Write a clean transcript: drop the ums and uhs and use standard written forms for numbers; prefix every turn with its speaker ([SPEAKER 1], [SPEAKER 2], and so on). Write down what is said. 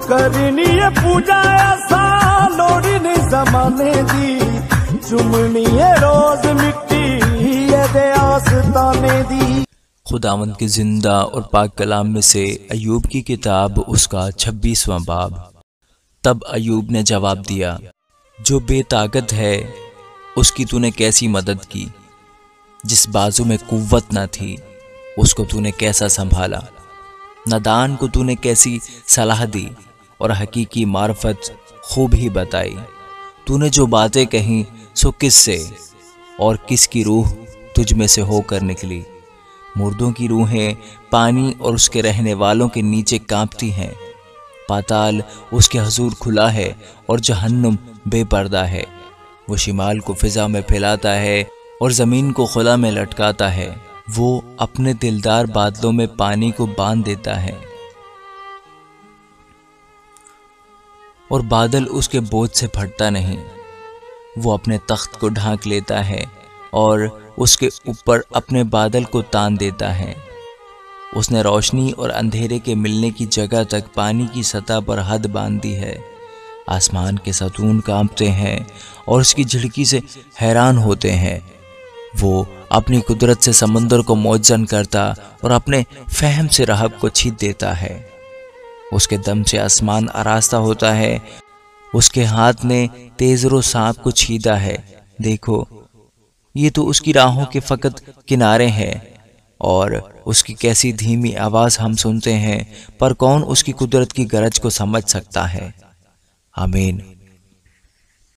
[SPEAKER 1] کرنی ہے پوجا ایسا لوڑی نہیں زمانے دی چمنی ہے روز مٹی یہ دے آستانے دی۔
[SPEAKER 2] خداوند کے زندہ اور پاک کلام میں سے ایوب کی کتاب اس کا 26واں باب۔ تب ایوب نے جواب دیا، جو بے طاقت ہے اس کی تو نے کیسی مدد کی، جس بازو میں قوت نہ تھی اس کو تو نے کیسا سنبھالا، نادان کو تو نے کیسی صلاح دی اور حقیقی معرفت خوب ہی بتائی۔ تو نے جو باتیں کہیں سو کس سے اور کس کی روح تجھ میں سے ہو کر نکلی؟ مردوں کی روحیں پانی اور اس کے رہنے والوں کے نیچے کانپتی ہیں۔ پاتال اس کے حضور کھلا ہے اور جہنم بے پردہ ہے۔ وہ شمال کو فضا میں پھیلاتا ہے اور زمین کو خلا میں لٹکاتا ہے۔ وہ اپنے دلدار بادلوں میں پانی کو باندھ دیتا ہے اور بادل اس کے بوجھ سے پھٹتا نہیں۔ وہ اپنے تخت کو ڈھانک لیتا ہے اور اس کے اوپر اپنے بادل کو تان دیتا ہے۔ اس نے روشنی اور اندھیرے کے ملنے کی جگہ تک پانی کی سطح پر حد باندھ دی ہے۔ آسمان کے ستون کانپتے ہیں اور اس کی جھڑکی سے حیران ہوتے ہیں۔ وہ اپنی قدرت سے سمندر کو موجزن کرتا اور اپنے فہم سے رہب کو چھید دیتا ہے۔ اس کے دم سے آسمان آراستہ ہوتا ہے۔ اس کے ہاتھ نے تیزرو سانپ کو چھیدا ہے۔ دیکھو، یہ تو اس کی راہوں کے فقط کنارے ہیں اور اس کی کیسی دھیمی آواز ہم سنتے ہیں، پر کون اس کی قدرت کی گرج کو سمجھ سکتا ہے؟ آمین۔